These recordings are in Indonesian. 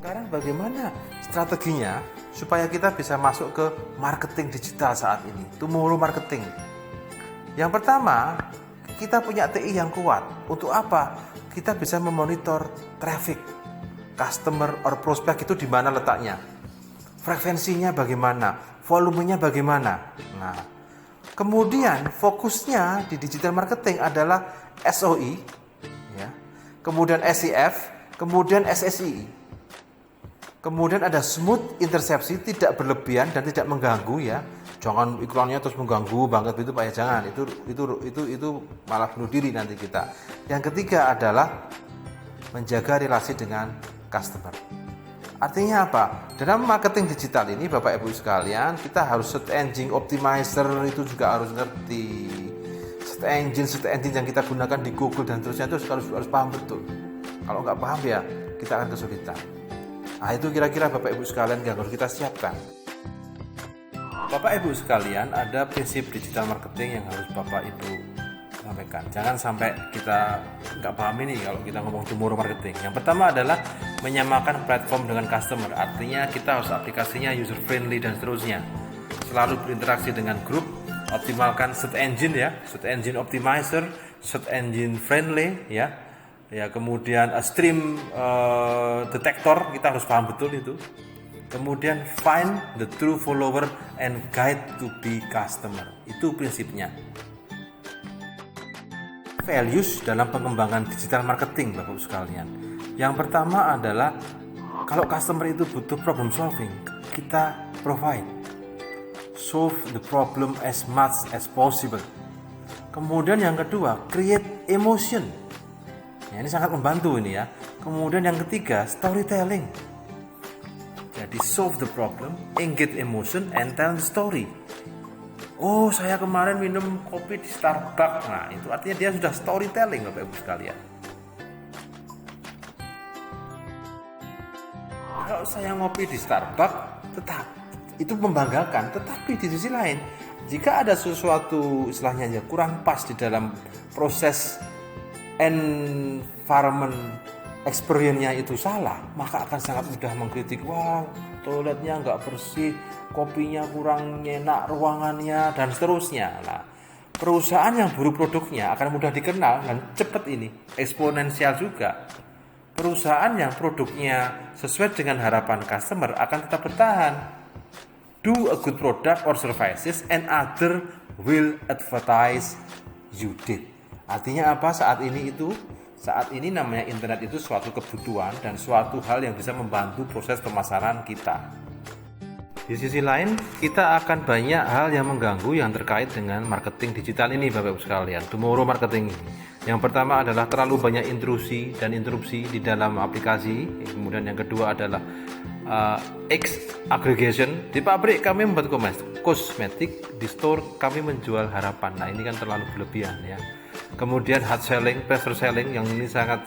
Sekarang bagaimana strateginya supaya kita bisa masuk ke marketing digital saat ini, tomorrow marketing? Yang pertama, kita punya TI yang kuat. Untuk apa? Kita bisa memonitor traffic, customer or prospect itu di mana letaknya, frekuensinya bagaimana, volumenya bagaimana. Nah, kemudian fokusnya di digital marketing adalah SOI, ya, kemudian SEF, kemudian SSI. Kemudian ada smooth intersepsi, tidak berlebihan dan tidak mengganggu ya. Jangan iklannya terus mengganggu banget itu Pak ya, jangan. Itu malah bunuh diri nanti kita. Yang ketiga adalah menjaga relasi dengan customer. Artinya apa? Dalam marketing digital ini Bapak Ibu sekalian, kita harus search engine optimizer itu juga harus ngerti. Search engine yang kita gunakan di Google dan terusnya itu harus paham betul. Kalau nggak paham ya kita akan kesulitan. Nah, itu kira-kira Bapak Ibu sekalian yang harus kita siapkan. Bapak Ibu sekalian, ada prinsip digital marketing yang harus Bapak Ibu sampaikan. Jangan sampai kita nggak paham ini kalau kita ngomong tomorrow marketing. Yang pertama adalah menyamakan platform dengan customer. Artinya kita harus aplikasinya user friendly dan seterusnya. Selalu berinteraksi dengan grup, optimalkan search engine ya, search engine optimizer, search engine friendly ya. Ya, kemudian stream detector kita harus paham betul itu. Kemudian find the true follower and guide to be customer. Itu prinsipnya. Values dalam pengembangan digital marketing Bapak sekalian. Yang pertama adalah kalau customer itu butuh problem solving, kita provide. Solve the problem as much as possible. Kemudian yang kedua, create emotion. Ya, ini sangat membantu ini ya. Kemudian yang ketiga, storytelling. Jadi solve the problem, engage emotion, and tell the story. Oh, saya kemarin minum kopi di Starbucks. Nah, itu artinya dia sudah storytelling Bapak Ibu sekalian. Kalau saya ngopi di Starbucks, tetap itu membanggakan. Tetapi di sisi lain, jika ada sesuatu istilahnya ya kurang pas di dalam proses environment experience-nya itu salah, maka akan sangat mudah mengkritik. Wah, toiletnya nggak bersih, kopinya kurang enak, ruangannya dan seterusnya. Nah, perusahaan yang buruk produknya akan mudah dikenal dan cepat ini, eksponensial juga. Perusahaan yang produknya sesuai dengan harapan customer akan tetap bertahan. Do a good product or services and other will advertise you did. Artinya apa? Saat ini namanya internet itu suatu kebutuhan dan suatu hal yang bisa membantu proses pemasaran kita. Di sisi lain, kita akan banyak hal yang mengganggu yang terkait dengan marketing digital ini Bapak Ibu sekalian, tomorrow marketing ini. Yang pertama adalah terlalu banyak intrusi dan interupsi di dalam aplikasi. Kemudian yang kedua adalah aggregation. Di pabrik kami membuat kosmetik, di store kami menjual harapan. Nah, ini kan terlalu berlebihan ya. Kemudian hard selling, pressure selling yang ini sangat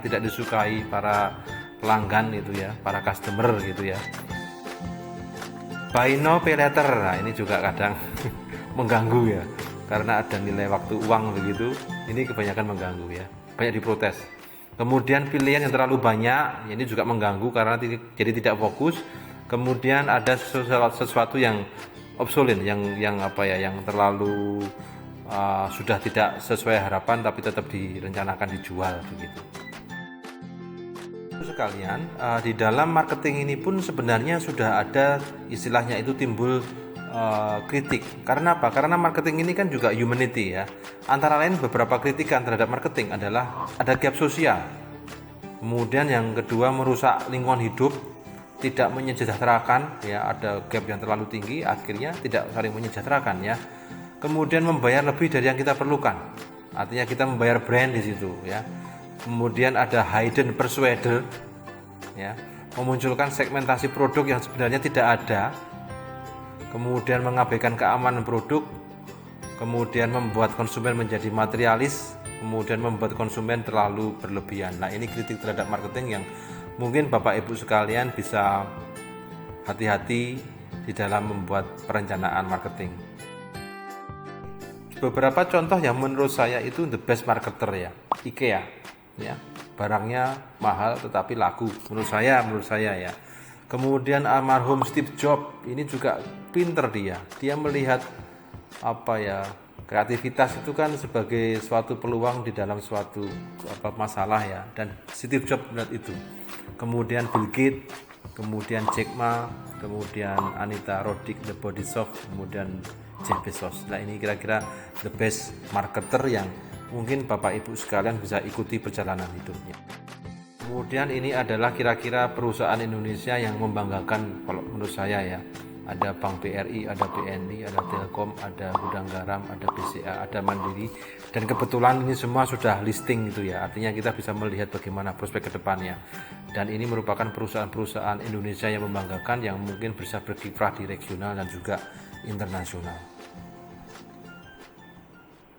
tidak disukai para pelanggan itu ya, para customer gitu ya. Buy now pay later. Nah, ini juga kadang mengganggu ya. Karena ada nilai waktu uang begitu, ini kebanyakan mengganggu ya. Banyak diprotes. Kemudian pilihan yang terlalu banyak, ini juga mengganggu karena jadi tidak fokus. Kemudian ada sesuatu yang obsolete, yang terlalu sudah tidak sesuai harapan tapi tetap direncanakan dijual begitu. Sekalian, di dalam marketing ini pun sebenarnya sudah ada istilahnya itu timbul kritik. Karena apa? Karena marketing ini kan juga humanity ya. Antara lain beberapa kritikan terhadap marketing adalah ada gap sosial. Kemudian yang kedua merusak lingkungan hidup, tidak menyejahterakan ya, ada gap yang terlalu tinggi akhirnya tidak saling menyejahterakan ya. Kemudian membayar lebih dari yang kita perlukan. Artinya kita membayar brand di situ ya. Kemudian ada hidden persuader ya, memunculkan segmentasi produk yang sebenarnya tidak ada. Kemudian mengabaikan keamanan produk. Kemudian membuat konsumen menjadi materialis, kemudian membuat konsumen terlalu berlebihan. Nah, ini kritik terhadap marketing yang mungkin Bapak Ibu sekalian bisa hati-hati di dalam membuat perencanaan marketing. Beberapa contoh yang menurut saya itu the best marketer ya, IKEA ya. barangnya mahal tetapi laku menurut saya ya. Kemudian almarhum Steve Jobs ini juga pinter, dia melihat kreativitas itu kan sebagai suatu peluang di dalam suatu masalah ya, dan Steve Jobs melihat itu. Kemudian Bill Gates, kemudian Jack Ma, kemudian Anita Roddick, The Body Shop, kemudian Jeff Bezos. Nah, ini kira-kira the best marketer yang mungkin Bapak Ibu sekalian bisa ikuti perjalanan hidupnya. Kemudian ini adalah kira-kira perusahaan Indonesia yang membanggakan kalau menurut saya ya. Ada Bank BRI, ada BNI, ada Telkom, ada Gudang Garam, ada BCA, ada Mandiri. Dan kebetulan ini semua sudah listing gitu ya. Artinya kita bisa melihat bagaimana prospek ke depannya. Dan ini merupakan perusahaan-perusahaan Indonesia yang membanggakan, yang mungkin bisa berkiprah di regional dan juga internasional.